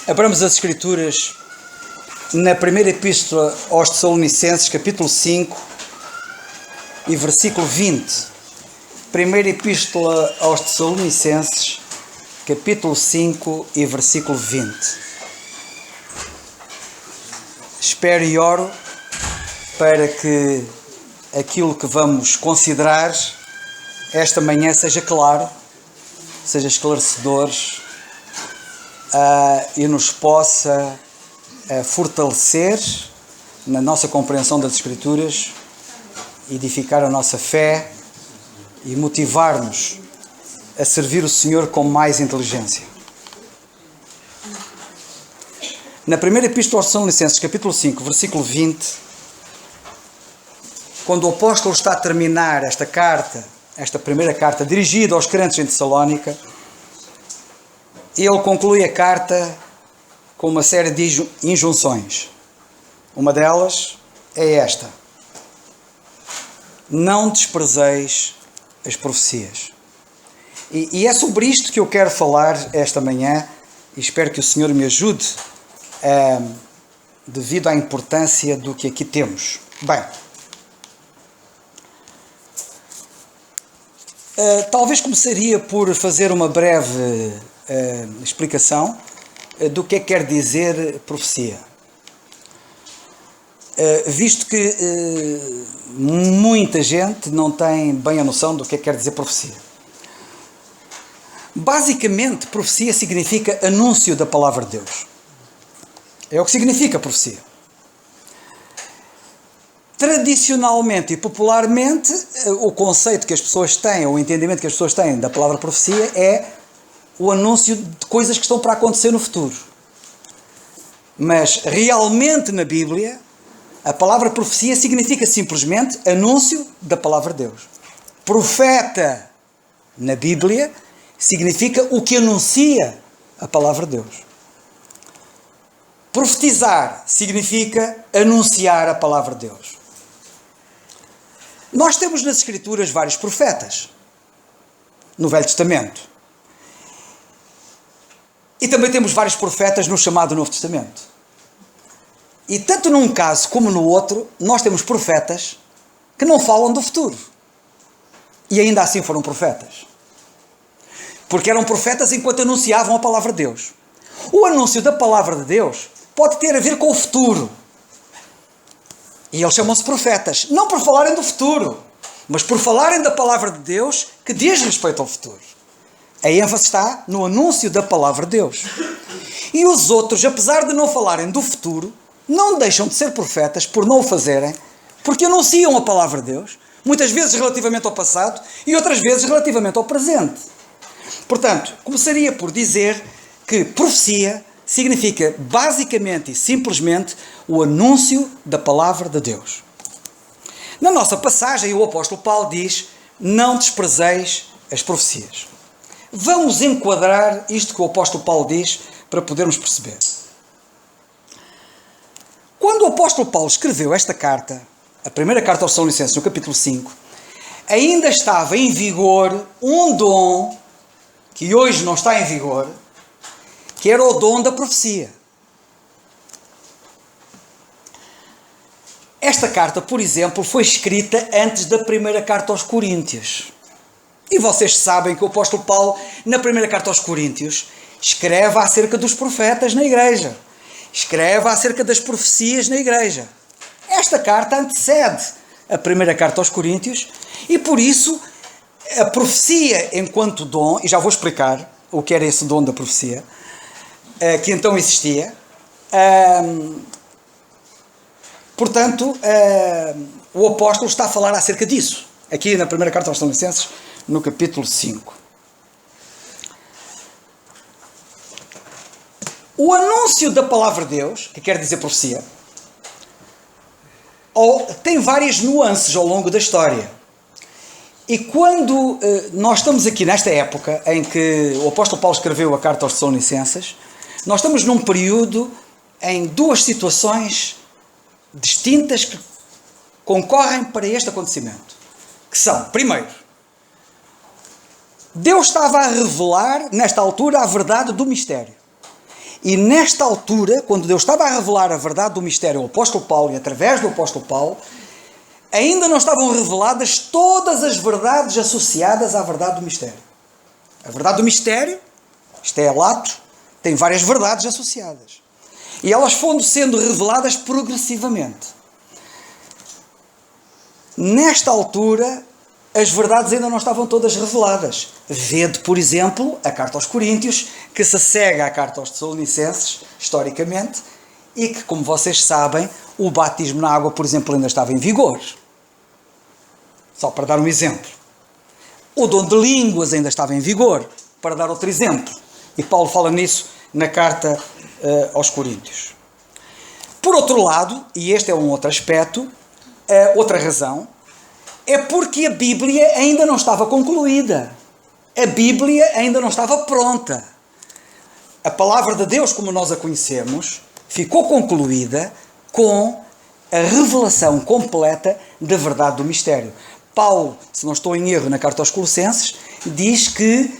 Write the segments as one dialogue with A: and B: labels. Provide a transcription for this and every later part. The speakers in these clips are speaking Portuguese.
A: Abramos as Escrituras na primeira epístola aos Tessalonicenses, capítulo 5 e versículo 20. Primeira epístola aos Tessalonicenses, capítulo 5 e versículo 20. Espero e oro para que aquilo que vamos considerar esta manhã seja claro, seja esclarecedor e nos possa fortalecer na nossa compreensão das Escrituras, edificar a nossa fé e motivar-nos a servir o Senhor com mais inteligência. Na primeira epístola aos Tessalonicenses, capítulo 5, versículo 20, quando o apóstolo está a terminar esta carta, esta primeira carta dirigida aos crentes em Tessalónica, ele conclui a carta com uma série de injunções. Uma delas é esta: não desprezeis as profecias. E é sobre isto que eu quero falar esta manhã, e espero que o Senhor me ajude, devido à importância do que aqui temos. Bem, talvez começaria por fazer uma breve explicação do que é que quer dizer profecia. Visto que muita gente não tem bem a noção do que é que quer dizer profecia. Basicamente, profecia significa anúncio da palavra de Deus. É o que significa profecia. Tradicionalmente e popularmente, o conceito que as pessoas têm, o entendimento que as pessoas têm da palavra profecia é o anúncio de coisas que estão para acontecer no futuro. Mas realmente na Bíblia, a palavra profecia significa simplesmente anúncio da palavra de Deus. Profeta na Bíblia significa o que anuncia a palavra de Deus. Profetizar significa anunciar a palavra de Deus. Nós temos nas Escrituras vários profetas no Velho Testamento. E também temos vários profetas no chamado Novo Testamento. E tanto num caso como no outro, nós temos profetas que não falam do futuro. E ainda assim foram profetas. Porque eram profetas enquanto anunciavam a palavra de Deus. O anúncio da palavra de Deus pode ter a ver com o futuro. E eles chamam-se profetas. Não por falarem do futuro, mas por falarem da palavra de Deus que diz respeito ao futuro. A ênfase está no anúncio da palavra de Deus. E os outros, apesar de não falarem do futuro, não deixam de ser profetas por não o fazerem, porque anunciam a palavra de Deus, muitas vezes relativamente ao passado e outras vezes relativamente ao presente. Portanto, começaria por dizer que profecia significa basicamente e simplesmente o anúncio da palavra de Deus. Na nossa passagem, o apóstolo Paulo diz: não desprezeis as profecias. Vamos enquadrar isto que o apóstolo Paulo diz para podermos perceber. Quando o apóstolo Paulo escreveu esta carta, a primeira carta aos Tessalonicenses, no capítulo 5, ainda estava em vigor um dom que hoje não está em vigor, que era o dom da profecia. Esta carta, por exemplo, foi escrita antes da primeira carta aos Coríntios. E vocês sabem que o apóstolo Paulo, na primeira carta aos Coríntios, escreve acerca dos profetas na igreja. Escreve acerca das profecias na igreja. Esta carta antecede a primeira carta aos Coríntios e, por isso, a profecia enquanto dom, e já vou explicar o que era esse dom da profecia, que então existia. Portanto, o apóstolo está a falar acerca disso, aqui na primeira carta aos Tessalonicenses, no capítulo 5. O anúncio da palavra de Deus, que quer dizer profecia, tem várias nuances ao longo da história. E quando nós estamos aqui nesta época em que o apóstolo Paulo escreveu a carta aos Tessalonicenses, nós estamos num período em duas situações distintas que concorrem para este acontecimento. Que são, primeiro, Deus estava a revelar, nesta altura, a verdade do mistério. E nesta altura, quando Deus estava a revelar a verdade do mistério ao apóstolo Paulo e através do apóstolo Paulo, ainda não estavam reveladas todas as verdades associadas à verdade do mistério. A verdade do mistério, isto é lato, tem várias verdades associadas. E elas foram sendo reveladas progressivamente. Nesta altura, as verdades ainda não estavam todas reveladas. Vede, por exemplo, a carta aos Coríntios, que se segue à carta aos Tessalonicenses, historicamente, e que, como vocês sabem, o batismo na água, por exemplo, ainda estava em vigor. Só para dar um exemplo. O dom de línguas ainda estava em vigor, para dar outro exemplo. E Paulo fala nisso na carta aos Coríntios. Por outro lado, e este é um outro aspecto, outra razão, é porque a Bíblia ainda não estava concluída. A Bíblia ainda não estava pronta. A palavra de Deus, como nós a conhecemos, ficou concluída com a revelação completa da verdade do mistério. Paulo, se não estou em erro, na carta aos Colossenses, diz que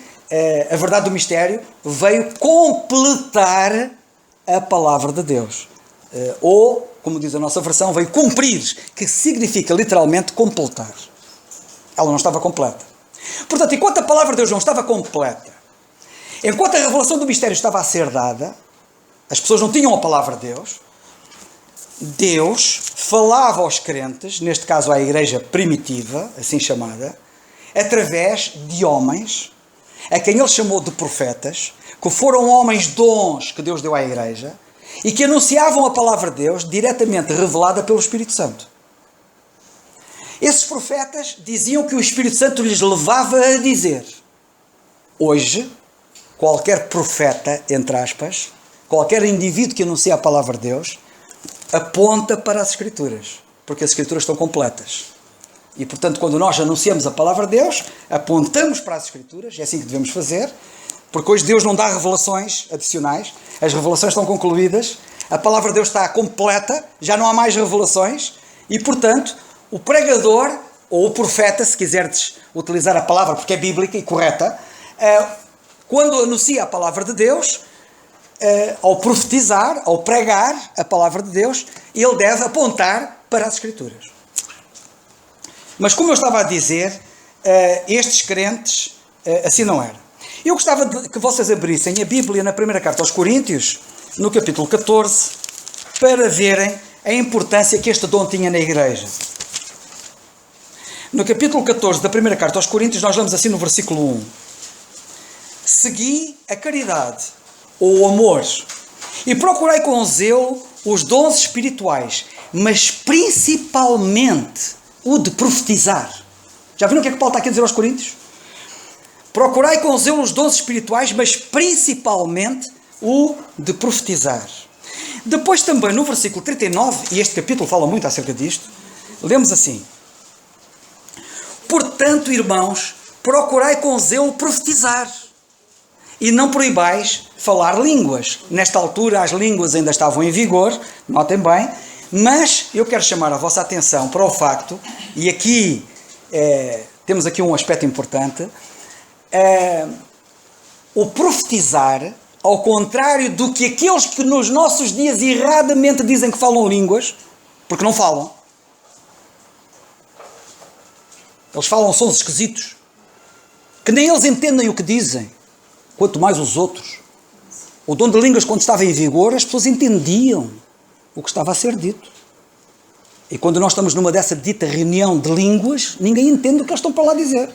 A: a verdade do mistério veio completar a palavra de Deus. Ou, como diz a nossa versão, veio cumprir, que significa literalmente completar. Ela não estava completa. Portanto, enquanto a palavra de Deus não estava completa, enquanto a revelação do mistério estava a ser dada, as pessoas não tinham a palavra de Deus, Deus falava aos crentes, neste caso à igreja primitiva, assim chamada, através de homens, a quem ele chamou de profetas, que foram homens dons que Deus deu à igreja, e que anunciavam a palavra de Deus diretamente revelada pelo Espírito Santo. Esses profetas diziam que o Espírito Santo lhes levava a dizer. Hoje, qualquer profeta, entre aspas, qualquer indivíduo que anuncia a palavra de Deus, aponta para as Escrituras, porque as Escrituras estão completas. E, portanto, quando nós anunciamos a palavra de Deus, apontamos para as Escrituras, é assim que devemos fazer, porque hoje Deus não dá revelações adicionais, as revelações estão concluídas, a palavra de Deus está completa, já não há mais revelações, e, portanto, o pregador, ou o profeta, se quiseres utilizar a palavra, porque é bíblica e correta, quando anuncia a palavra de Deus, ao profetizar, ao pregar a palavra de Deus, ele deve apontar para as Escrituras. Mas como eu estava a dizer, estes crentes, assim não era. Eu gostava de que vocês abrissem a Bíblia na primeira carta aos Coríntios, no capítulo 14, para verem a importância que este dom tinha na igreja. No capítulo 14 da primeira carta aos Coríntios, nós lemos assim no versículo 1. Segui a caridade, ou o amor, e procurei com zelo os dons espirituais, mas principalmente o de profetizar. Já viram o que é que Paulo está aqui a dizer aos Coríntios? Procurai com zelo os dons espirituais, mas principalmente o de profetizar. Depois também no versículo 39, e este capítulo fala muito acerca disto, lemos assim. Portanto, irmãos, procurai com zelo profetizar, e não proibais falar línguas. Nesta altura as línguas ainda estavam em vigor, notem bem, mas eu quero chamar a vossa atenção para o facto, e aqui temos aqui um aspecto importante, o profetizar, ao contrário do que aqueles que nos nossos dias erradamente dizem que falam línguas, porque não falam. Eles falam sons esquisitos, que nem eles entendem o que dizem, quanto mais os outros. O dom de línguas, quando estava em vigor, as pessoas entendiam o que estava a ser dito. E quando nós estamos numa dessa dita reunião de línguas, ninguém entende o que eles estão para lá dizer.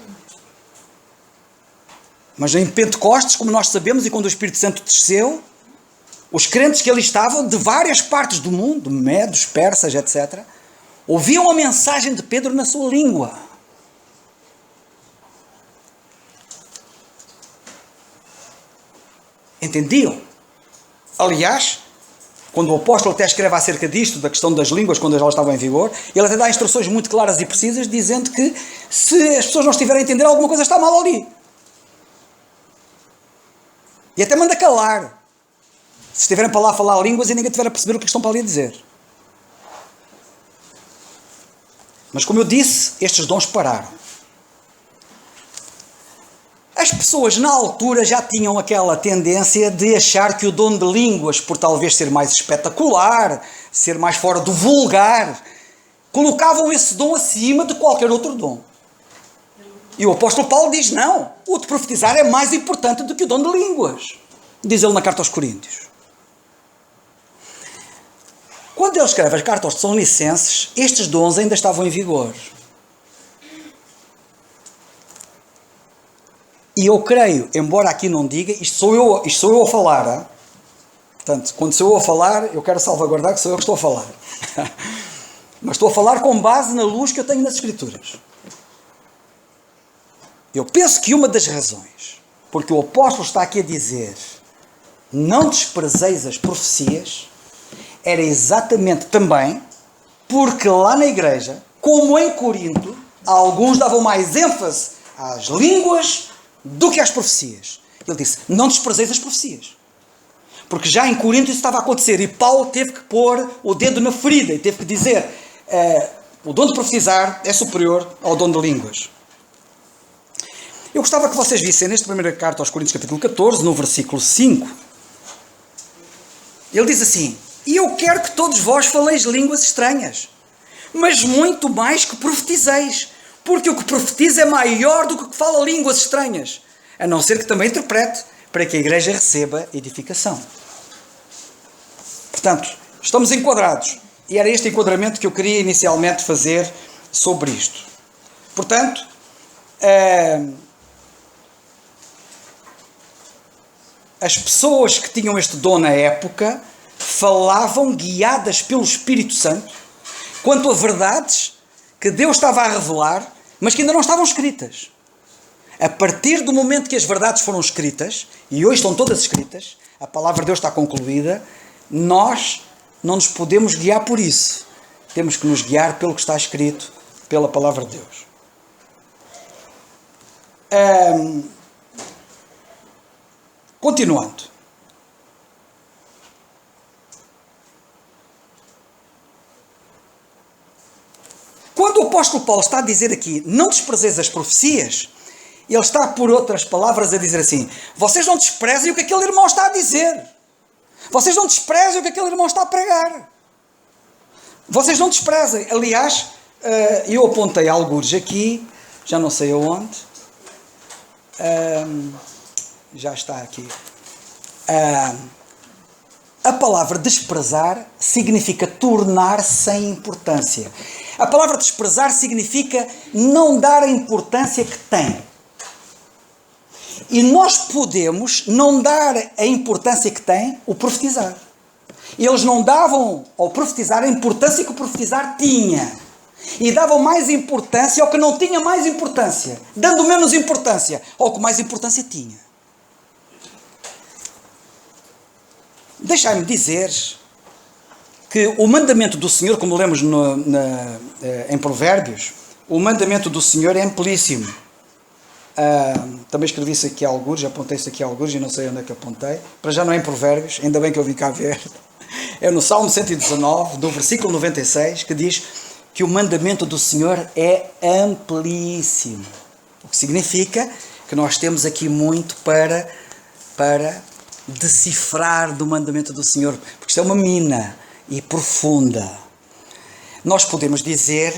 A: Mas em Pentecostes, como nós sabemos, e quando o Espírito Santo desceu, os crentes que ali estavam, de várias partes do mundo, medos, persas, etc., ouviam a mensagem de Pedro na sua língua. Entendiam? Aliás, quando o apóstolo até escreve acerca disto, da questão das línguas, quando elas estavam em vigor, ele até dá instruções muito claras e precisas, dizendo que se as pessoas não estiverem a entender, alguma coisa está mal ali. E até manda calar. Se estiverem para lá a falar línguas e ninguém estiver a perceber o que estão para ali a dizer. Mas como eu disse, estes dons pararam. As pessoas na altura já tinham aquela tendência de achar que o dom de línguas, por talvez ser mais espetacular, ser mais fora do vulgar, colocavam esse dom acima de qualquer outro dom. E o apóstolo Paulo diz, não, o de profetizar é mais importante do que o dom de línguas. Diz ele na carta aos Coríntios. Quando ele escreve as cartas aos Tessalonicenses, estes dons ainda estavam em vigor. E eu creio, embora aqui não diga, isto sou eu a falar. Hein? Portanto, quando sou eu a falar, eu quero salvaguardar que sou eu que estou a falar. Mas estou a falar com base na luz que eu tenho nas Escrituras. Eu penso que uma das razões, porque o apóstolo está aqui a dizer, não desprezeis as profecias, era exatamente também porque lá na igreja, como em Corinto, alguns davam mais ênfase às línguas do que às profecias. Ele disse, não desprezeis as profecias. Porque já em Corinto isso estava a acontecer e Paulo teve que pôr o dedo na ferida e teve que dizer, o dom de profetizar é superior ao dom de línguas. Eu gostava que vocês vissem nesta primeira carta aos Coríntios, capítulo 14, no versículo 5. Ele diz assim, e eu quero que todos vós faleis línguas estranhas, mas muito mais que profetizeis, porque o que profetiza é maior do que o que fala línguas estranhas, a não ser que também interprete, para que a igreja receba edificação. Portanto, estamos enquadrados, e era este enquadramento que eu queria inicialmente fazer sobre isto. Portanto, as pessoas que tinham este dom na época falavam guiadas pelo Espírito Santo quanto a verdades que Deus estava a revelar, mas que ainda não estavam escritas. A partir do momento que as verdades foram escritas, e hoje estão todas escritas, a palavra de Deus está concluída, nós não nos podemos guiar por isso. Temos que nos guiar pelo que está escrito, pela palavra de Deus. Continuando. Quando o apóstolo Paulo está a dizer aqui, não desprezeis as profecias, ele está, por outras palavras, a dizer assim, vocês não desprezem o que aquele irmão está a dizer. Vocês não desprezem o que aquele irmão está a pregar. Vocês não desprezem. Aliás, eu apontei algures aqui, já não sei aonde. Já está aqui. A palavra desprezar significa tornar sem importância. A palavra desprezar significa não dar a importância que tem. E nós podemos não dar a importância que tem o profetizar. Eles não davam ao profetizar a importância que o profetizar tinha. E davam mais importância ao que não tinha mais importância, dando menos importância ao que mais importância tinha. Deixai-me dizer que o mandamento do Senhor, como lemos em Provérbios, o mandamento do Senhor é amplíssimo. Também escrevi isso aqui a algures, já apontei isso aqui a algures e não sei onde é que apontei. Para já não é em Provérbios, ainda bem que eu vim cá ver. É no Salmo 119, do versículo 96, que diz que o mandamento do Senhor é amplíssimo. O que significa que nós temos aqui muito para decifrar do mandamento do Senhor, porque isto é uma mina e profunda. Nós podemos dizer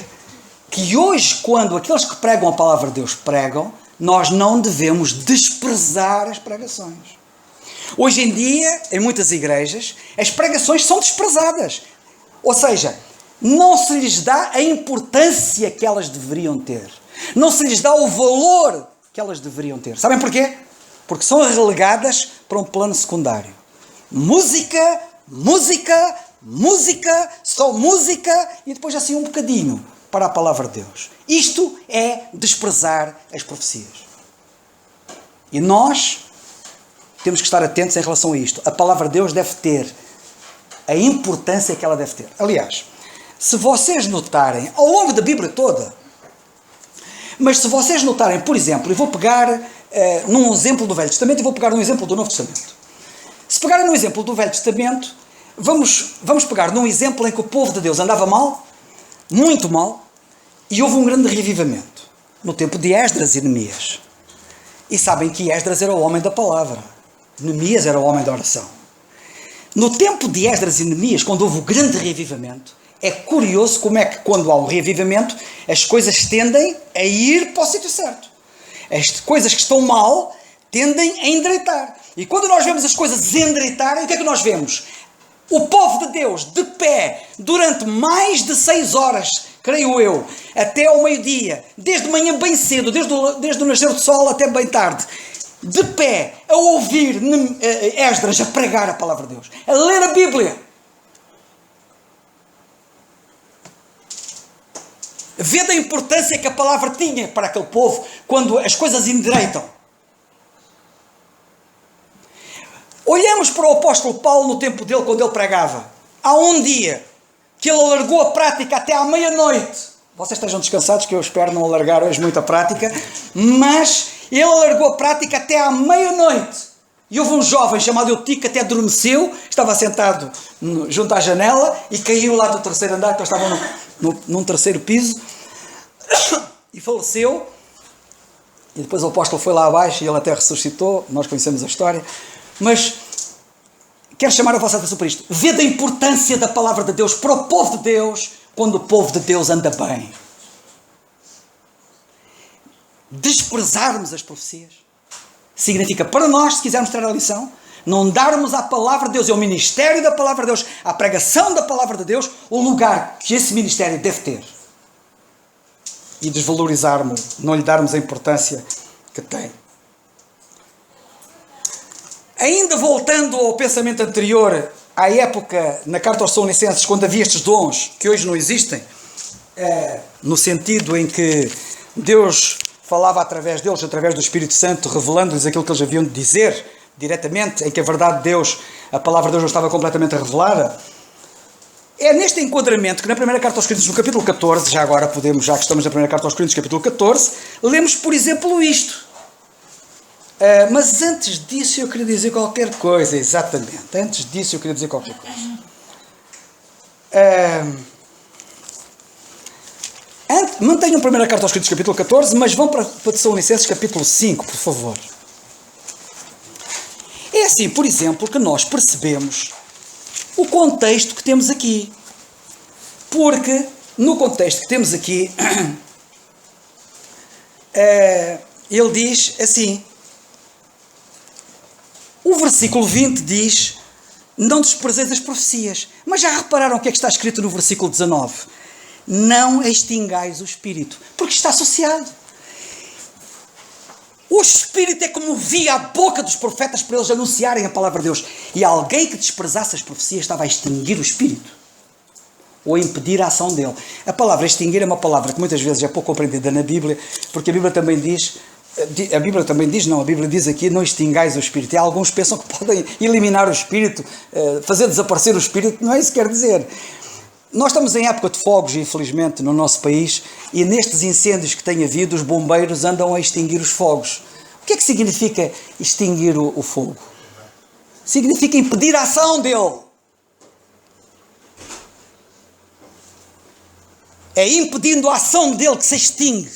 A: que hoje, quando aqueles que pregam a palavra de Deus pregam, nós não devemos desprezar as pregações. Hoje em dia, em muitas igrejas, as pregações são desprezadas. Ou seja, não se lhes dá a importância que elas deveriam ter. Não se lhes dá o valor que elas deveriam ter. Sabem porquê? Porque são relegadas para um plano secundário. Música, música, música, só música e depois assim um bocadinho para a palavra de Deus. Isto é desprezar as profecias. E nós temos que estar atentos em relação a isto. A palavra de Deus deve ter a importância que ela deve ter. Aliás, se vocês notarem, ao longo da Bíblia toda, mas se vocês notarem, por exemplo, eu vou pegar num exemplo do Velho Testamento e vou pegar num exemplo do Novo Testamento. Se pegarem no exemplo do Velho Testamento, vamos pegar num exemplo em que o povo de Deus andava mal, muito mal, e houve um grande revivamento, no tempo de Esdras e Neemias. E sabem que Esdras era o homem da palavra. Neemias era o homem da oração. No tempo de Esdras e Neemias, quando houve o grande reavivamento, é curioso como é que quando há um reavivamento, as coisas tendem a ir para o sítio certo. As coisas que estão mal tendem a endireitar. E quando nós vemos as coisas endireitarem, o que é que nós vemos? O povo de Deus, de pé, durante mais de 6 horas, creio eu, até ao meio-dia, desde manhã bem cedo, desde o nascer do sol até bem tarde, de pé, a ouvir Esdras a pregar a palavra de Deus, a ler a Bíblia. Vê da importância que a palavra tinha para aquele povo quando as coisas endireitam. Olhamos para o apóstolo Paulo no tempo dele, quando ele pregava. Há um dia que ele alargou a prática até à meia-noite. Vocês estejam descansados, que eu espero não alargar hoje muito a prática, mas ele alargou a prática até à meia-noite. E houve um jovem chamado Eutico que até adormeceu, estava sentado junto à janela e caiu lá do terceiro andar, que eles estavam num terceiro piso, e faleceu. E depois o apóstolo foi lá abaixo e ele até ressuscitou, nós conhecemos a história. Mas quero chamar a vossa atenção para isto. Vê da importância da palavra de Deus para o povo de Deus, quando o povo de Deus anda bem. Desprezarmos as profecias significa para nós, se quisermos ter a lição, não darmos à palavra de Deus, ao ministério da palavra de Deus, à pregação da palavra de Deus, o lugar que esse ministério deve ter. E desvalorizarmos, não lhe darmos a importância que tem. Ainda voltando ao pensamento anterior, à época, na carta aos Tessalonicenses, quando havia estes dons, que hoje não existem, no sentido em que Deus falava através deles, através do Espírito Santo, revelando-lhes aquilo que eles haviam de dizer, diretamente, em que a verdade de Deus, a palavra de Deus não estava completamente revelada. É neste enquadramento que na primeira carta aos Coríntios, no capítulo 14, já agora podemos, já que estamos na primeira carta aos Coríntios, capítulo 14, lemos, por exemplo, isto. Mas antes disso eu queria dizer qualquer coisa, exatamente. Antes disso eu queria dizer qualquer coisa. Mantenham a primeira carta aos Coríntios, capítulo 14, mas vão para Tessalonicenses, capítulo 5, por favor. É assim, por exemplo, que nós percebemos o contexto que temos aqui. Porque, no contexto que temos aqui, ele diz assim... O versículo 20 diz, não desprezeis as profecias. Mas já repararam o que é que está escrito no versículo 19? Não extingais o Espírito. Porque está associado. O Espírito é como via a boca dos profetas para eles anunciarem a palavra de Deus. E alguém que desprezasse as profecias estava a extinguir o Espírito. Ou a impedir a ação dele. A palavra extinguir é uma palavra que muitas vezes é pouco compreendida na Bíblia, porque a Bíblia também diz... A Bíblia diz aqui, não extingais o Espírito. E alguns pensam que podem eliminar o Espírito, fazer desaparecer o Espírito. Não é isso que quer dizer. Nós estamos em época de fogos, infelizmente, no nosso país, e nestes incêndios que tem havido, os bombeiros andam a extinguir os fogos. O que é que significa extinguir o fogo? Significa impedir a ação dele. É impedindo a ação dele que se extingue.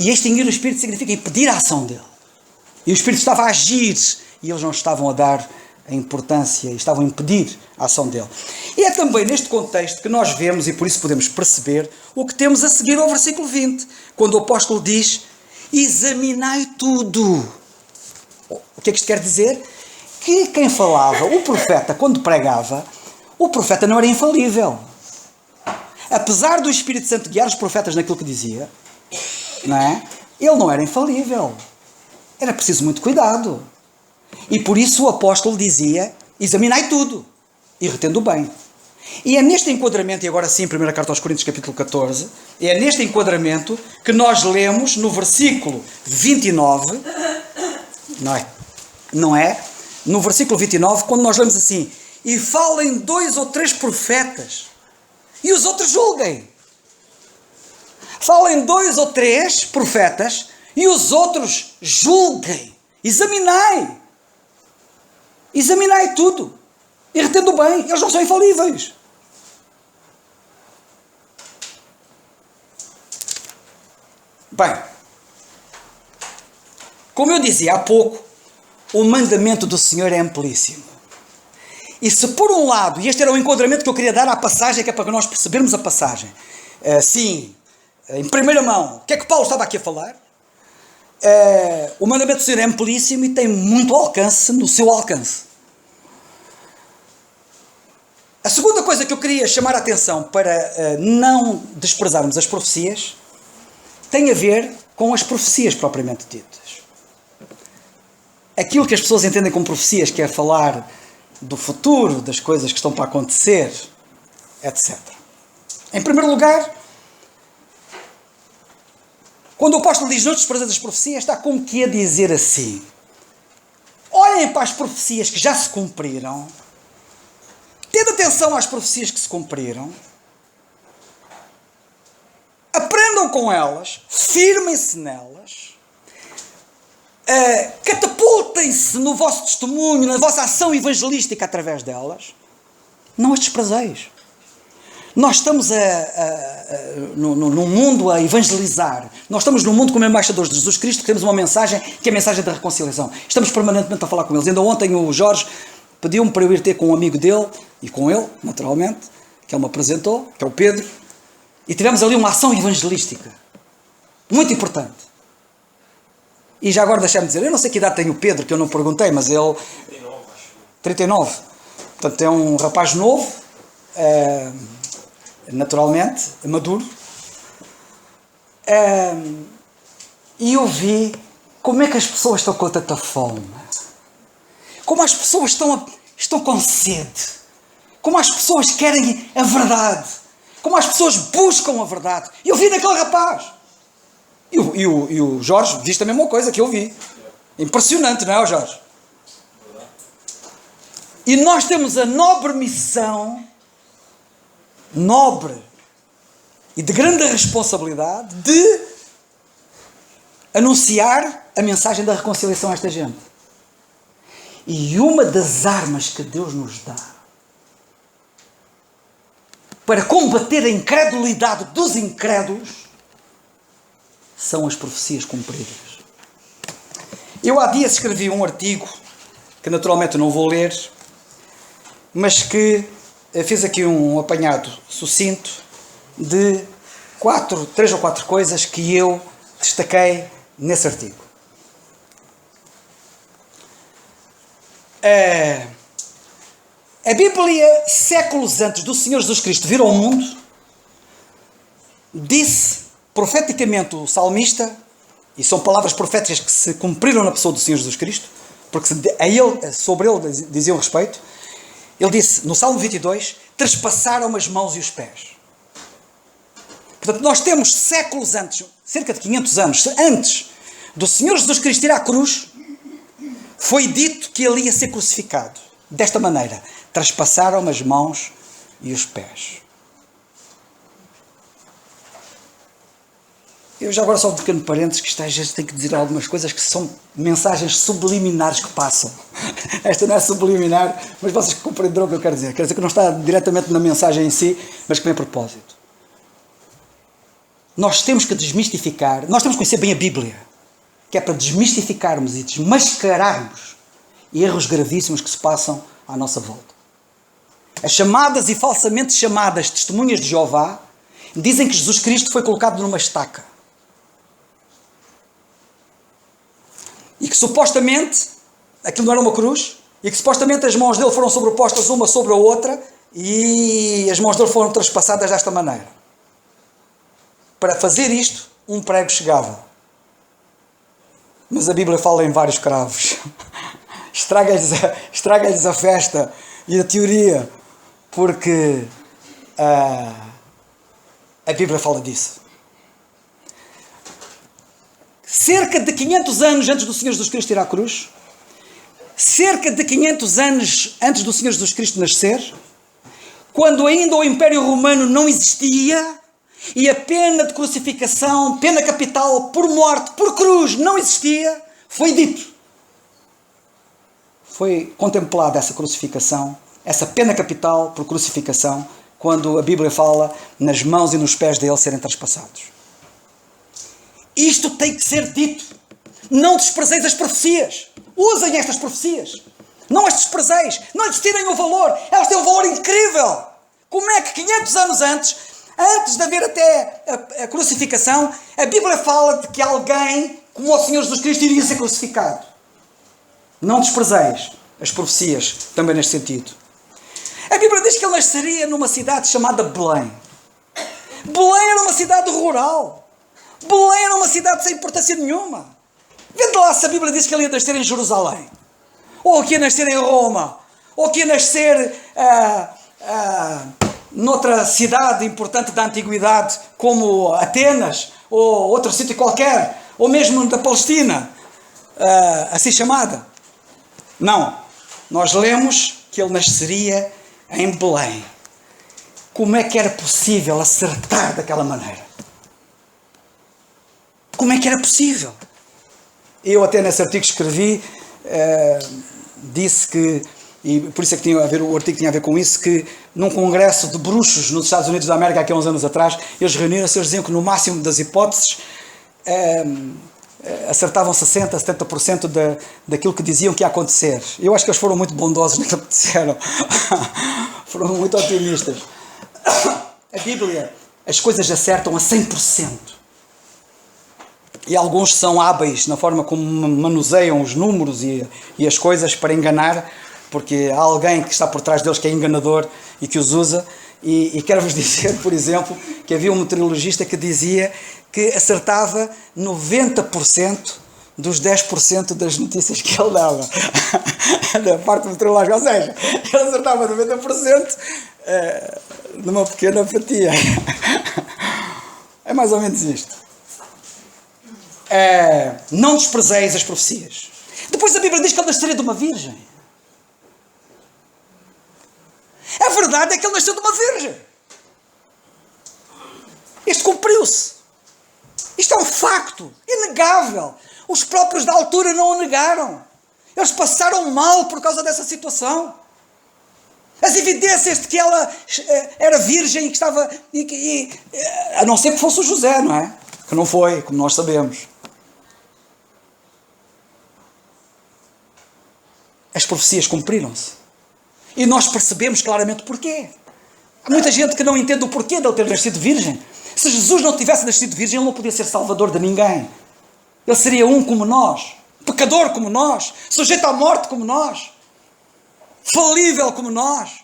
A: E extinguir o Espírito significa impedir a ação dele. E o Espírito estava a agir e eles não estavam a dar a importância, estavam a impedir a ação dele. E é também neste contexto que nós vemos, e por isso podemos perceber, o que temos a seguir ao versículo 20, quando o apóstolo diz, examinai tudo. O que é que isto quer dizer? Que quem falava, o profeta, quando pregava, o profeta não era infalível. Apesar do Espírito Santo guiar os profetas naquilo que dizia, não é? Ele não era infalível. Era preciso muito cuidado. E por isso o apóstolo dizia, examinai tudo e retendo bem. E é neste enquadramento, e agora sim, primeira carta aos Coríntios, capítulo 14, é neste enquadramento que nós lemos no versículo 29, não é? No versículo 29, quando nós lemos assim, e falem 2 ou 3 profetas, e os outros julguem. Falem 2 ou 3 profetas e os outros julguem. Examinai. Examinai tudo. E retendo bem. Eles não são infalíveis. Bem, Como eu dizia há pouco, o mandamento do Senhor é amplíssimo. E se por um lado, e este era o enquadramento que eu queria dar à passagem, que é para nós percebermos a passagem, sim, em primeira mão, o que é que Paulo estava aqui a falar? O mandamento do Senhor é amplíssimo e tem muito alcance no seu alcance. A segunda coisa que eu queria chamar a atenção para não desprezarmos as profecias tem a ver com as profecias propriamente ditas. Aquilo que as pessoas entendem como profecias, que é falar do futuro, das coisas que estão para acontecer, etc. Em primeiro lugar, quando o apóstolo diz não desprezar as profecias, está como que a dizer assim: olhem para as profecias que já se cumpriram, tendo atenção às profecias que se cumpriram, aprendam com elas, firmem-se nelas, catapultem-se no vosso testemunho, na vossa ação evangelística através delas, não as desprezeis. Nós estamos num mundo a evangelizar. Nós estamos num mundo como embaixadores de Jesus Cristo, que temos uma mensagem, que é a mensagem da reconciliação. Estamos permanentemente a falar com eles. Ainda ontem o Jorge pediu-me para eu ir ter com um amigo dele, e com ele, naturalmente, que ele me apresentou, que é o Pedro, e tivemos ali uma ação evangelística. Muito importante. E já agora deixa-me dizer, eu não sei que idade tem o Pedro, que eu não perguntei, mas ele... 39, acho. 39. Portanto, é um rapaz novo, naturalmente, maduro. E eu vi como é que as pessoas estão com tanta fome. Como as pessoas estão com sede. Como as pessoas querem a verdade. Como as pessoas buscam a verdade. E eu vi naquele rapaz. E o Jorge diz a mesma coisa que eu vi. Impressionante, não é, Jorge? E nós temos a nobre missão, nobre e de grande responsabilidade, de anunciar a mensagem da reconciliação a esta gente. E uma das armas que Deus nos dá para combater a incredulidade dos incrédulos são as profecias cumpridas. Eu há dias escrevi um artigo, que naturalmente não vou ler, mas que fiz aqui um apanhado sucinto de 3 ou 4 coisas que eu destaquei nesse artigo. A Bíblia, séculos antes do Senhor Jesus Cristo vir ao mundo, disse profeticamente o salmista, e são palavras proféticas que se cumpriram na pessoa do Senhor Jesus Cristo, porque sobre ele diziam respeito. Ele disse no Salmo 22, trespassaram as mãos e os pés. Portanto, nós temos séculos antes, cerca de 500 anos antes do Senhor Jesus Cristo ir à cruz, foi dito que ele ia ser crucificado desta maneira: trespassaram as mãos e os pés. Eu já agora só um pequeno parênteses, que isto às vezes tem que dizer algumas coisas que são mensagens subliminares que passam. Esta não é subliminar, mas vocês compreenderão o que eu quero dizer. Quer dizer que não está diretamente na mensagem em si, mas que vem a propósito. Nós temos que desmistificar, nós temos que conhecer bem a Bíblia, que é para desmistificarmos e desmascararmos erros gravíssimos que se passam à nossa volta. As chamadas e falsamente chamadas testemunhas de Jeová dizem que Jesus Cristo foi colocado numa estaca. E que supostamente aquilo não era uma cruz, e que supostamente as mãos dele foram sobrepostas uma sobre a outra, e as mãos dele foram traspassadas desta maneira. Para fazer isto, um prego chegava. Mas a Bíblia fala em vários cravos. Estraga-lhes a festa e a teoria, porque a Bíblia fala disso. Cerca de 500 anos antes do Senhor Jesus Cristo ir à cruz, cerca de 500 anos antes do Senhor Jesus Cristo nascer, quando ainda o Império Romano não existia, e a pena de crucificação, pena capital por morte, por cruz, não existia, foi dito. Foi contemplada essa crucificação, essa pena capital por crucificação, quando a Bíblia fala nas mãos e nos pés dele serem traspassados. Isto tem que ser dito. Não desprezeis as profecias. Usem estas profecias. Não as desprezeis. Não lhes tirem o valor. Elas têm um valor incrível. Como é que 500 anos antes de haver até a crucificação, a Bíblia fala de que alguém, como o Senhor Jesus Cristo, iria ser crucificado. Não desprezeis as profecias, também neste sentido. A Bíblia diz que ele nasceria numa cidade chamada Belém. Belém era uma cidade rural. Belém era uma cidade sem importância nenhuma. Vende lá se a Bíblia diz que ele ia nascer em Jerusalém. Ou que ia nascer em Roma. Ou que ia nascer noutra cidade importante da antiguidade, como Atenas, ou outro sítio qualquer, ou mesmo da Palestina, assim chamada. Não. Nós lemos que ele nasceria em Belém. Como é que era possível acertar daquela maneira? Como é que era possível? Eu até nesse artigo que escrevi, disse que, e por isso é que tinha a ver, o artigo tinha a ver com isso, que num congresso de bruxos nos Estados Unidos da América, aqui há uns anos atrás, eles reuniram-se e diziam que no máximo das hipóteses acertavam 60%, 70% daquilo que diziam que ia acontecer. Eu acho que eles foram muito bondosos naquilo que disseram. Foram muito otimistas. A Bíblia, as coisas acertam a 100%. E alguns são hábeis na forma como manuseiam os números e as coisas para enganar, porque há alguém que está por trás deles que é enganador e que os usa. E quero-vos dizer, por exemplo, que havia um meteorologista que dizia que acertava 90% dos 10% das notícias que ele dava. Da parte meteorológica. Ou seja, ele acertava 90% numa pequena fatia. É mais ou menos isto. Não desprezeis as profecias. Depois a Bíblia diz que ele nasceria de uma virgem. A verdade é que ele nasceu de uma virgem. Isto cumpriu-se. Isto é um facto inegável. Os próprios da altura não o negaram. Eles passaram mal por causa dessa situação. As evidências de que ela era virgem e que estava... a não ser que fosse o José, não é? Que não foi, como nós sabemos. As profecias cumpriram-se. E nós percebemos claramente porquê. Há muita gente que não entende o porquê de ele ter nascido virgem. Se Jesus não tivesse nascido virgem, ele não podia ser salvador de ninguém. Ele seria um como nós. Pecador como nós. Sujeito à morte como nós. Falível como nós.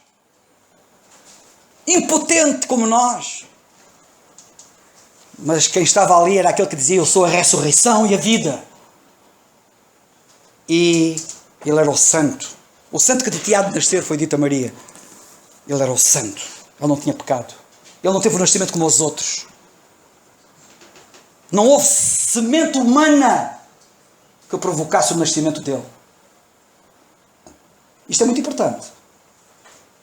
A: Impotente como nós. Mas quem estava ali era aquele que dizia: eu sou a ressurreição e a vida. E ele era o santo. O santo que tinha de nascer, foi dito a Maria. Ele era o santo. Ele não tinha pecado. Ele não teve um nascimento como os outros. Não houve semente humana que provocasse o nascimento dele. Isto é muito importante.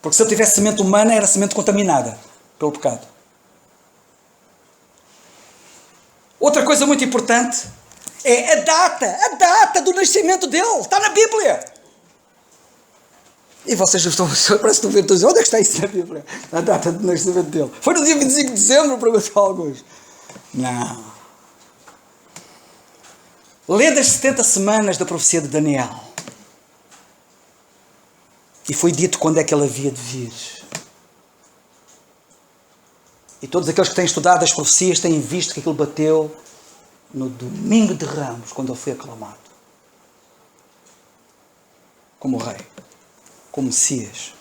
A: Porque se ele tivesse semente humana, era semente contaminada pelo pecado. Outra coisa muito importante é a data do nascimento dele. Está na Bíblia. E vocês estão, parece que estão a ver, onde é que está isso na Bíblia? A data do nascimento dele. Foi no dia 25 de dezembro, perguntou alguns. Não. Lê das 70 semanas da profecia de Daniel. E foi dito quando é que ele havia de vir. E todos aqueles que têm estudado as profecias têm visto que aquilo bateu no domingo de Ramos, quando ele foi aclamado. Como rei. Como Messias.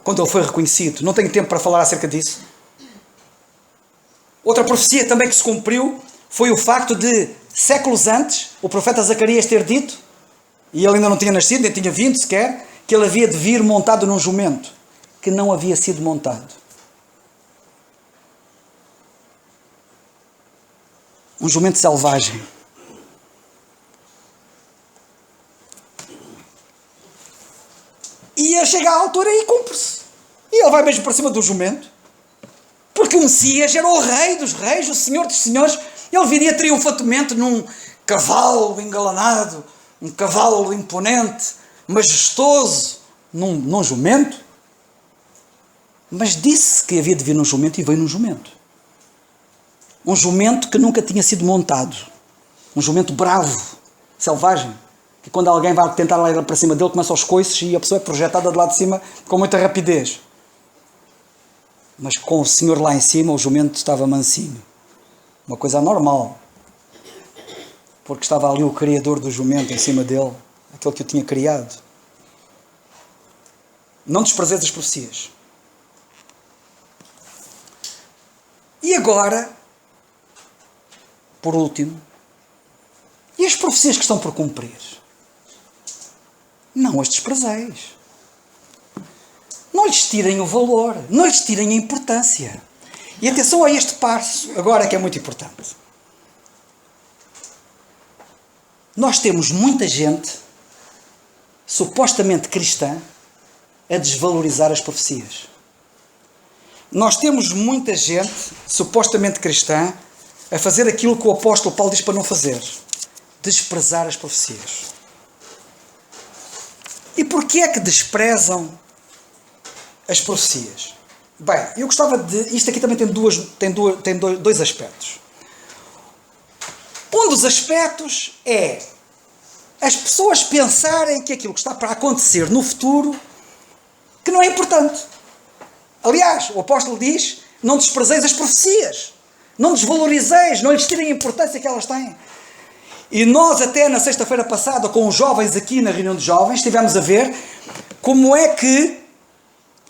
A: Quando ele foi reconhecido. Não tenho tempo para falar acerca disso. Outra profecia também que se cumpriu foi o facto de, séculos antes, o profeta Zacarias ter dito, e ele ainda não tinha nascido, nem tinha vindo sequer, que ele havia de vir montado num jumento, que não havia sido montado. Um jumento selvagem. E chega à altura e cumpre-se. E ele vai mesmo para cima do jumento. Porque o Messias era o rei dos reis, o senhor dos senhores. Ele viria triunfantemente num cavalo engalanado, um cavalo imponente, majestoso, num jumento. Mas disse que havia de vir num jumento e veio num jumento. Um jumento que nunca tinha sido montado. Um jumento bravo, selvagem, que quando alguém vai tentar lá ir para cima dele, começa aos coices e a pessoa é projetada de lá de cima com muita rapidez. Mas com o Senhor lá em cima, o jumento estava mansinho. Uma coisa anormal. Porque estava ali o Criador do jumento em cima dele, aquele que o tinha criado. Não desprezeis as profecias. E agora, por último, e as profecias que estão por cumprir? Não as desprezeis. Não lhes tirem o valor, não lhes tirem a importância. E atenção a este passo, agora que é muito importante. Nós temos muita gente, supostamente cristã, a desvalorizar as profecias. Nós temos muita gente, supostamente cristã, a fazer aquilo que o apóstolo Paulo diz para não fazer. Desprezar as profecias. E porquê é que desprezam as profecias? Bem, eu gostava de... Isto aqui também tem dois aspectos. Um dos aspectos é as pessoas pensarem que aquilo que está para acontecer no futuro que não é importante. Aliás, o apóstolo diz, não desprezeis as profecias. Não desvalorizeis, não lhes tirem a importância que elas têm. E nós até na sexta-feira passada, com os jovens aqui na reunião de jovens, estivemos a ver como é que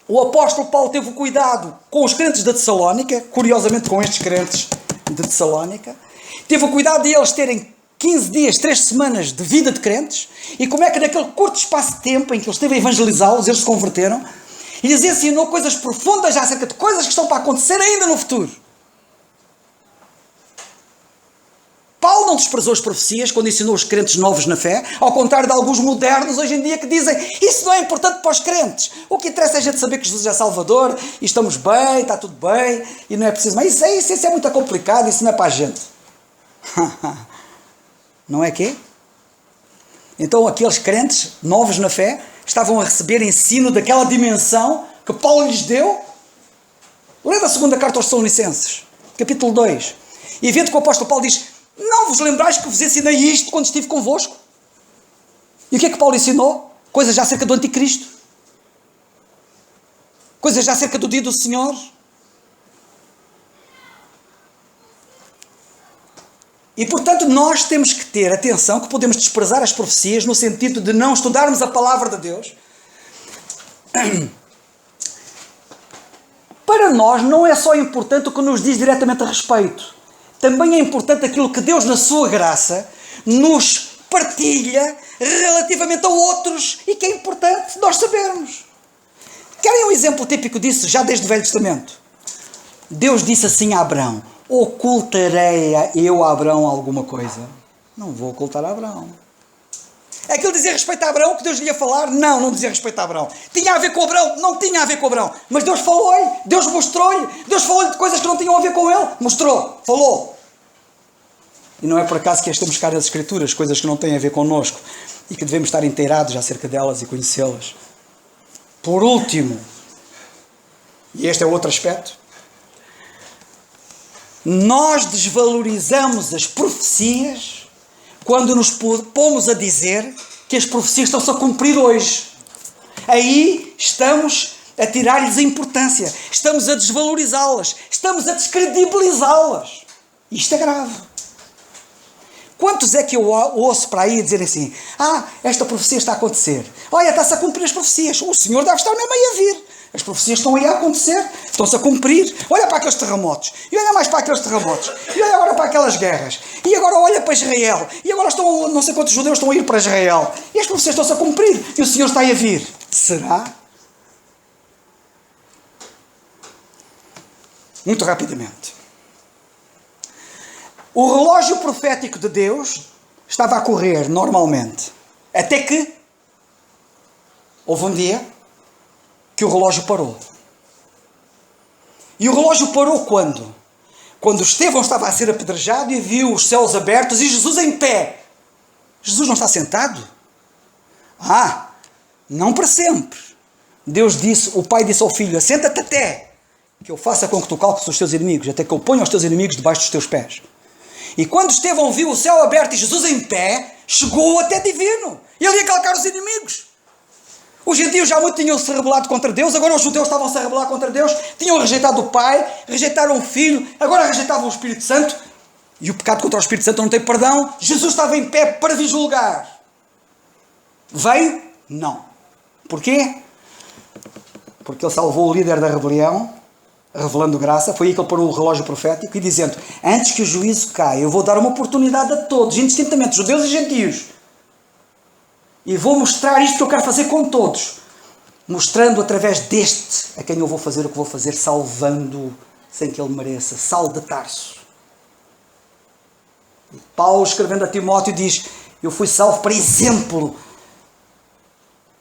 A: o apóstolo Paulo teve o cuidado com os crentes da Tessalónica, curiosamente com estes crentes de Tessalónica, teve o cuidado de eles terem 15 dias, 3 semanas de vida de crentes, e como é que naquele curto espaço de tempo em que ele esteve a evangelizá-los, eles se converteram, e lhes ensinou coisas profundas acerca de coisas que estão para acontecer ainda no futuro. Paulo não desprezou as profecias quando ensinou os crentes novos na fé, ao contrário de alguns modernos hoje em dia que dizem isso não é importante para os crentes. O que interessa é a gente saber que Jesus é Salvador e estamos bem, está tudo bem e não é preciso. Mas isso é muito complicado, isso não é para a gente. Não é quê? Então aqueles crentes novos na fé estavam a receber ensino daquela dimensão que Paulo lhes deu. Lê da segunda carta aos Tessalonicenses, capítulo 2, e vê que o apóstolo Paulo diz: não vos lembrais que vos ensinei isto quando estive convosco? E o que é que Paulo ensinou? Coisas já acerca do anticristo. Coisas já acerca do dia do Senhor. E portanto nós temos que ter atenção que podemos desprezar as profecias no sentido de não estudarmos a palavra de Deus. Para nós não é só importante o que nos diz diretamente a respeito. Também é importante aquilo que Deus, na sua graça, nos partilha relativamente a outros e que é importante nós sabermos. Querem um exemplo típico disso, já desde o Velho Testamento? Deus disse assim a Abraão: ocultarei eu a Abraão alguma coisa? Não vou ocultar a Abraão. Aquilo dizia respeito a Abraão que Deus lhe ia falar? Não, não dizia respeito a Abraão. Tinha a ver com Abraão? Não tinha a ver com Abraão. Mas Deus falou-lhe, Deus mostrou-lhe, Deus falou-lhe de coisas que não tinham a ver com ele. Mostrou, falou. E não é por acaso que estamos cá nas Escrituras, coisas que não têm a ver connosco e que devemos estar inteirados acerca delas e conhecê-las. Por último, e este é outro aspecto, nós desvalorizamos as profecias quando nos pomos a dizer que as profecias estão-se a cumprir hoje. Aí estamos a tirar-lhes a importância, estamos a desvalorizá-las, estamos a descredibilizá-las. Isto é grave. Quantos é que eu ouço para aí dizer assim: esta profecia está a acontecer, olha, está-se a cumprir as profecias, o Senhor deve estar mesmo aí a vir, as profecias estão aí a acontecer, estão-se a cumprir, olha para aqueles terremotos, e olha mais para aqueles terremotos, e olha agora para aquelas guerras, e agora olha para Israel, e agora estão, não sei quantos judeus estão a ir para Israel, e as profecias estão-se a cumprir, e o Senhor está aí a vir. Será? Muito rapidamente. O relógio profético de Deus estava a correr normalmente, até que houve um dia que o relógio parou. E o relógio parou quando? Quando Estevão estava a ser apedrejado e viu os céus abertos e Jesus em pé. Jesus não está sentado? Não para sempre. Deus disse, o Pai disse ao Filho: assenta-te até que eu faça com que tu calques os teus inimigos, até que eu ponha os teus inimigos debaixo dos teus pés. E quando Estevão viu o céu aberto e Jesus em pé, chegou até divino. Ele ia calcar os inimigos. Os gentios já muito tinham se rebelado contra Deus, agora os judeus estavam-se a rebelar contra Deus, tinham rejeitado o Pai, rejeitaram o Filho, agora rejeitavam o Espírito Santo, e o pecado contra o Espírito Santo não tem perdão. Jesus estava em pé para vir julgar. Veio? Não. Porquê? Porque ele salvou o líder da rebelião, revelando graça. Foi aí que ele parou o relógio profético e dizendo: antes que o juízo caia, eu vou dar uma oportunidade a todos, indistintamente, judeus e gentios. E vou mostrar isto que eu quero fazer com todos. Mostrando através deste a quem eu vou fazer o que vou fazer, salvando-o sem que ele mereça. Saulo de Tarso. E Paulo, escrevendo a Timóteo, diz: eu fui salvo para exemplo.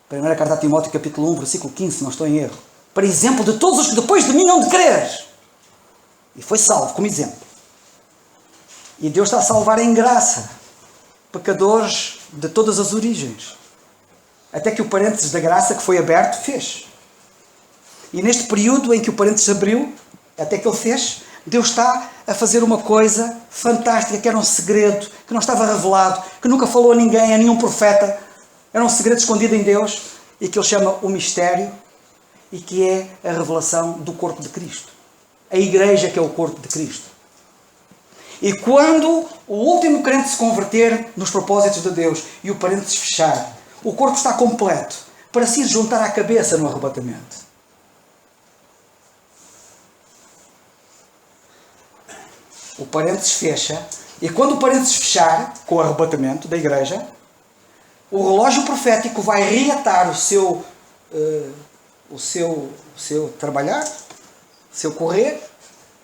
A: Primeira carta a Timóteo, capítulo 1, versículo 15, se não estou em erro. Para exemplo de todos os que depois de mim hão de crer. E foi salvo como exemplo. E Deus está a salvar em graça pecadores de todas as origens. Até que o parênteses da graça que foi aberto fez. E neste período em que o parênteses abriu, até que ele fez, Deus está a fazer uma coisa fantástica, que era um segredo, que não estava revelado, que nunca falou a ninguém, a nenhum profeta. Era um segredo escondido em Deus, e que ele chama o mistério, e que é a revelação do corpo de Cristo. A igreja que é o corpo de Cristo. E quando o último crente se converter nos propósitos de Deus e o parênteses fechar, o corpo está completo para se juntar à cabeça no arrebatamento. O parênteses fecha, e quando o parênteses fechar com o arrebatamento da igreja, o relógio profético vai reatar o seu trabalhar, o seu correr,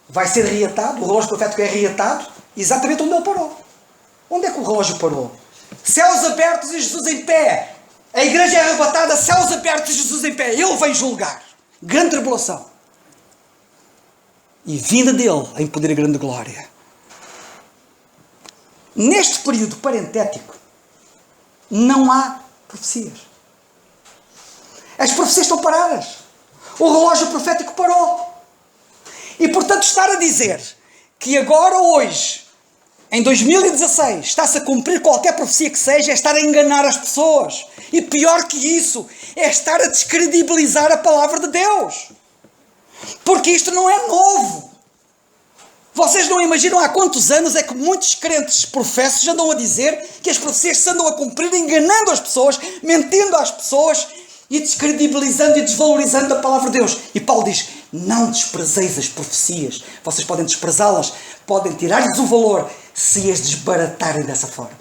A: vai ser reatado, o relógio profético é reatado, exatamente onde ele parou. Onde é que o relógio parou? Céus abertos e Jesus em pé. A igreja é arrebatada, céus abertos e Jesus em pé. Ele vem julgar. Grande tribulação. E vinda dele em poder e grande glória. Neste período parentético, não há profecias. As profecias estão paradas. O relógio profético parou. E portanto estar a dizer que agora, hoje, em 2016, está-se a cumprir qualquer profecia que seja, é estar a enganar as pessoas. E pior que isso, é estar a descredibilizar a palavra de Deus. Porque isto não é novo. Vocês não imaginam há quantos anos é que muitos crentes professos andam a dizer que as profecias se andam a cumprir, enganando as pessoas, mentindo às pessoas e descredibilizando e desvalorizando a palavra de Deus. E Paulo diz: não desprezeis as profecias. Vocês podem desprezá-las, podem tirar-lhes o valor se as desbaratarem dessa forma.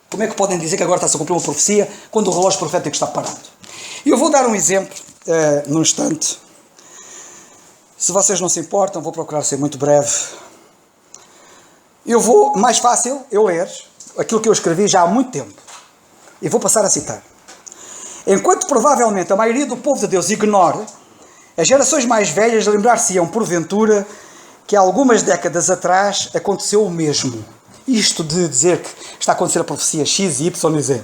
A: Como é que podem dizer que agora está-se a cumprir uma profecia quando o relógio profético está parado? E eu vou dar um exemplo num instante. Se vocês não se importam, vou procurar ser muito breve. Mais fácil eu ler aquilo que eu escrevi já há muito tempo. E vou passar a citar. Enquanto provavelmente a maioria do povo de Deus ignora, as gerações mais velhas lembrar-se-ão porventura que há algumas décadas atrás aconteceu o mesmo. Isto de dizer que está a acontecer a profecia X, Y e Z.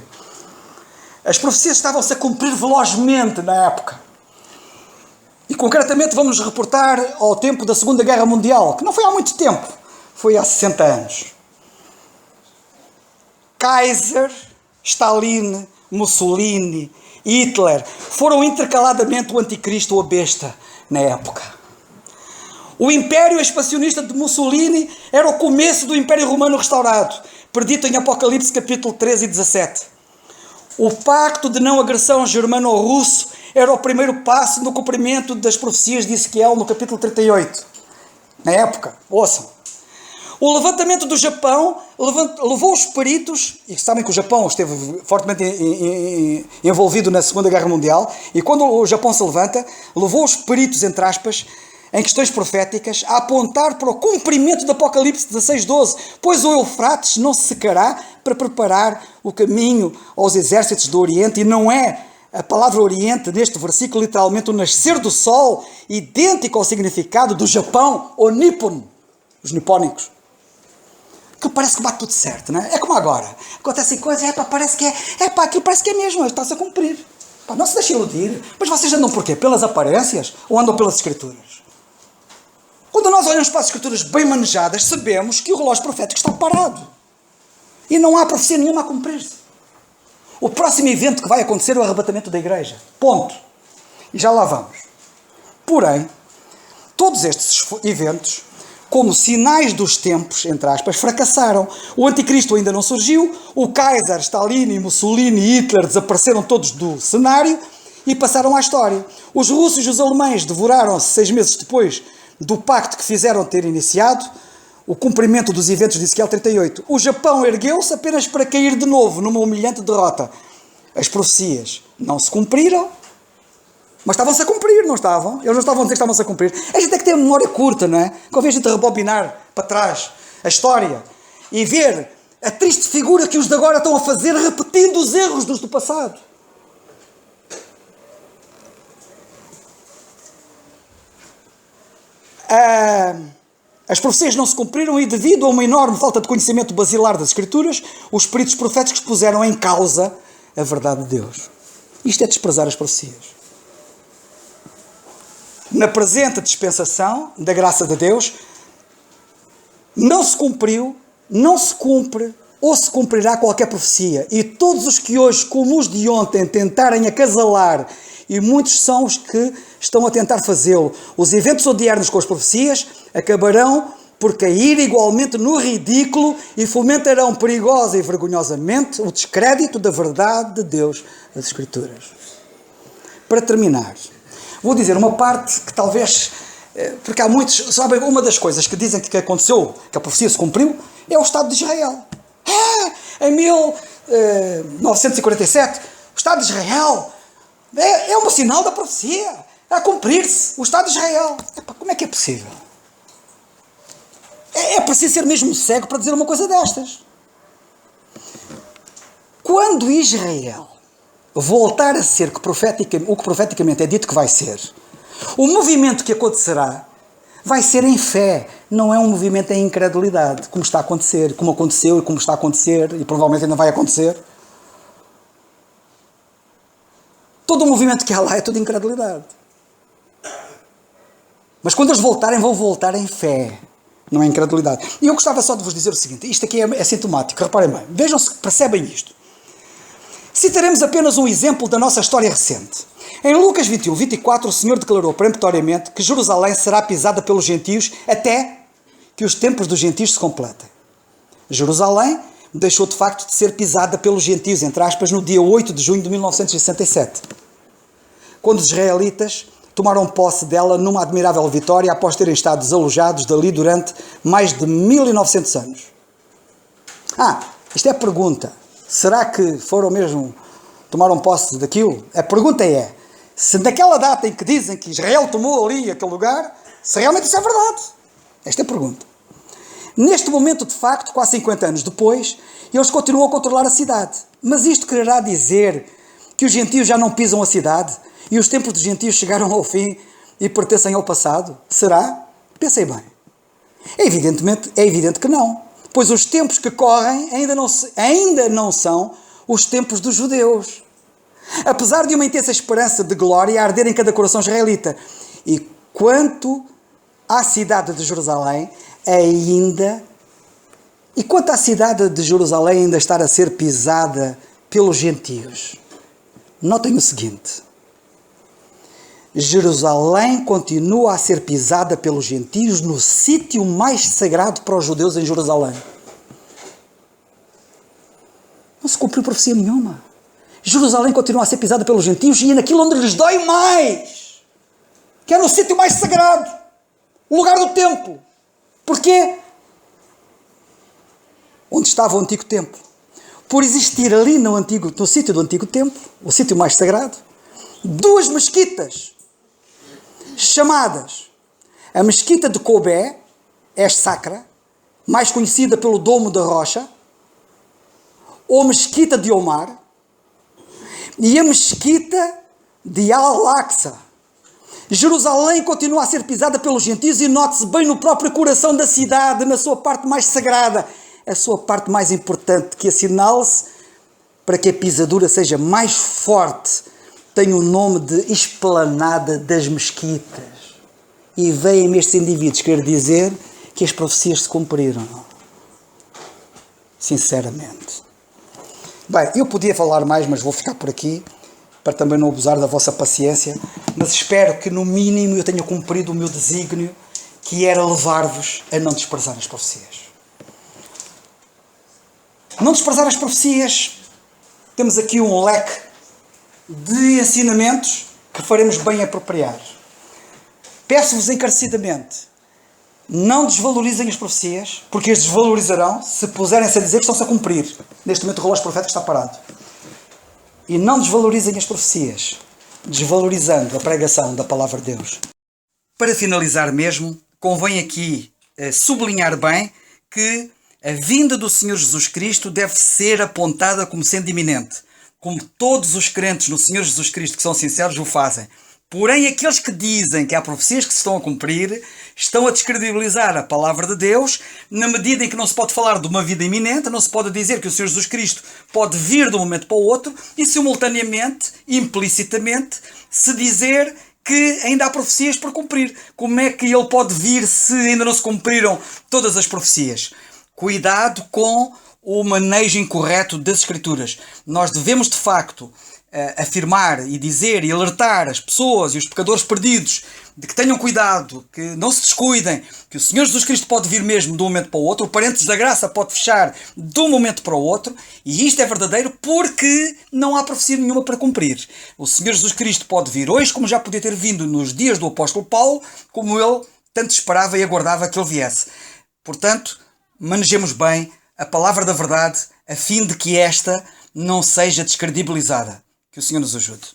A: As profecias estavam-se a cumprir velozmente na época. E concretamente vamos reportar ao tempo da Segunda Guerra Mundial, que não foi há muito tempo, foi há 60 anos. Kaiser, Stalin, Mussolini, Hitler foram intercaladamente o anticristo ou a besta na época. O império expansionista de Mussolini era o começo do Império Romano restaurado, predito em Apocalipse capítulo 13 e 17. O pacto de não agressão germano-russo era o primeiro passo no cumprimento das profecias de Ezequiel no capítulo 38. Na época, ouçam. O levantamento do Japão levou os peritos, e sabem que o Japão esteve fortemente envolvido na Segunda Guerra Mundial, e quando o Japão se levanta, levou os peritos, entre aspas, em questões proféticas, a apontar para o cumprimento do Apocalipse 16:12, pois o Eufrates não se secará para preparar o caminho aos exércitos do Oriente, e não é a palavra Oriente, neste versículo, literalmente o nascer do sol, idêntico ao significado do Japão, ou Nippon, os nipónicos. Que parece que bate tudo certo, não é? É como agora. Acontecem coisas, parece que aquilo parece que é mesmo, está-se a cumprir. Não se deixe iludir. Mas vocês andam por quê? Pelas aparências ou andam pelas Escrituras? Quando nós olhamos para as Escrituras bem manejadas, sabemos que o relógio profético está parado. E não há profecia nenhuma a cumprir-se. O próximo evento que vai acontecer é o arrebatamento da igreja. Ponto. E já lá vamos. Porém, todos estes eventos, como sinais dos tempos, entre aspas, fracassaram. O anticristo ainda não surgiu, o Kaiser, Stalin, Mussolini e Hitler desapareceram todos do cenário e passaram à história. Os russos e os alemães devoraram-se 6 meses depois do pacto que fizeram ter iniciado o cumprimento dos eventos de Ezequiel 38. O Japão ergueu-se apenas para cair de novo numa humilhante derrota. As profecias não se cumpriram, mas estavam-se a cumprir, não estavam? Eles não estavam a dizer que estavam-se a cumprir. A gente tem que ter a memória curta, não é? Convém a gente rebobinar para trás a história e ver a triste figura que os de agora estão a fazer, repetindo os erros dos do passado. As profecias não se cumpriram e, devido a uma enorme falta de conhecimento basilar das Escrituras, os peritos proféticos puseram em causa a verdade de Deus. Isto é desprezar as profecias. Na presente dispensação da graça de Deus, não se cumpriu, não se cumpre ou se cumprirá qualquer profecia. E todos os que hoje, como os de ontem, tentarem acasalar, e muitos são os que estão a tentar fazê-lo, os eventos odiernos com as profecias acabarão por cair igualmente no ridículo e fomentarão perigosa e vergonhosamente o descrédito da verdade de Deus das Escrituras. Para terminar, vou dizer uma parte que talvez, porque há muitos, sabem, uma das coisas que dizem que aconteceu, que a profecia se cumpriu, é o Estado de Israel. Em 1947, o Estado de Israel é um sinal da profecia a cumprir-se, o Estado de Israel. Como é que é possível? É preciso ser mesmo cego para dizer uma coisa destas. Quando Israel voltar a ser o que profeticamente é dito que vai ser, o movimento que acontecerá vai ser em fé, não é um movimento em incredulidade, como está a acontecer, como aconteceu e como está a acontecer e provavelmente ainda vai acontecer. Todo o movimento que há lá é tudo incredulidade. Mas quando eles voltarem, vão voltar em fé, não é incredulidade. E eu gostava só de vos dizer o seguinte, isto aqui é sintomático, reparem bem, vejam se percebem isto. Citaremos apenas um exemplo da nossa história recente. Em Lucas 21, 24, o Senhor declarou peremptoriamente que Jerusalém será pisada pelos gentios até que os tempos dos gentios se completem. Jerusalém deixou de facto de ser pisada pelos gentios, entre aspas, no dia 8 de junho de 1967, quando os israelitas tomaram posse dela numa admirável vitória após terem estado desalojados dali durante mais de 1900 anos. Isto é a pergunta. Será que foram mesmo, tomaram posse daquilo? A pergunta é, se naquela data em que dizem que Israel tomou ali aquele lugar, se realmente isso é verdade? Esta é a pergunta. Neste momento, de facto, quase 50 anos depois, eles continuam a controlar a cidade. Mas isto quererá dizer que os gentios já não pisam a cidade e os tempos dos gentios chegaram ao fim e pertencem ao passado? Será? Pensem bem. É evidente que não. Pois os tempos que correm ainda não são os tempos dos judeus. Apesar de uma intensa esperança de glória arder em cada coração israelita. E quanto à cidade de Jerusalém ainda estar a ser pisada pelos gentios, notem o seguinte: Jerusalém continua a ser pisada pelos gentios no sítio mais sagrado para os judeus em Jerusalém. Não se cumpriu profecia nenhuma. Jerusalém continua a ser pisada pelos gentios e naquilo onde lhes dói mais, que é no sítio mais sagrado, o lugar do templo. Porquê? Onde estava o antigo templo. Por existir ali no sítio do antigo templo, o sítio mais sagrado, duas mesquitas chamadas a Mesquita de Cobé, Sacra, mais conhecida pelo Domo da Rocha, ou Mesquita de Omar, e a Mesquita de Al-Aqsa. Jerusalém continua a ser pisada pelos gentios e note-se bem no próprio coração da cidade, na sua parte mais sagrada, a sua parte mais importante, que assinale-se para que a pisadura seja mais forte, tem o nome de Esplanada das Mesquitas. E veem estes indivíduos querer dizer que as profecias se cumpriram. sinceramente. Bem, eu podia falar mais, mas vou ficar por aqui, para também não abusar da vossa paciência, mas espero que no mínimo eu tenha cumprido o meu desígnio, que era levar-vos a não desprezar as profecias. Não desprezar as profecias, temos aqui um leque de ensinamentos que faremos bem apropriar. Peço-vos encarecidamente, não desvalorizem as profecias, porque as desvalorizarão se puserem-se a dizer que estão-se a cumprir. Neste momento o relógio profético está parado. E não desvalorizem as profecias, desvalorizando a pregação da palavra de Deus. Para finalizar mesmo, convém aqui sublinhar bem que a vinda do Senhor Jesus Cristo deve ser apontada como sendo iminente, como todos os crentes no Senhor Jesus Cristo que são sinceros o fazem. Porém, aqueles que dizem que há profecias que se estão a cumprir, estão a descredibilizar a palavra de Deus, na medida em que não se pode falar de uma vida iminente, não se pode dizer que o Senhor Jesus Cristo pode vir de um momento para o outro, e simultaneamente, implicitamente, se dizer que ainda há profecias por cumprir. Como é que ele pode vir se ainda não se cumpriram todas as profecias? Cuidado com o manejo incorreto das Escrituras. Nós devemos, de facto, afirmar e dizer e alertar as pessoas e os pecadores perdidos de que tenham cuidado, que não se descuidem, que o Senhor Jesus Cristo pode vir mesmo de um momento para o outro, o Parênteses da Graça pode fechar de um momento para o outro, e isto é verdadeiro porque não há profecia nenhuma para cumprir. O Senhor Jesus Cristo pode vir hoje, como já podia ter vindo nos dias do apóstolo Paulo, como ele tanto esperava e aguardava que ele viesse. Portanto, manejemos bem a palavra da verdade, a fim de que esta não seja descredibilizada. Que o Senhor nos ajude.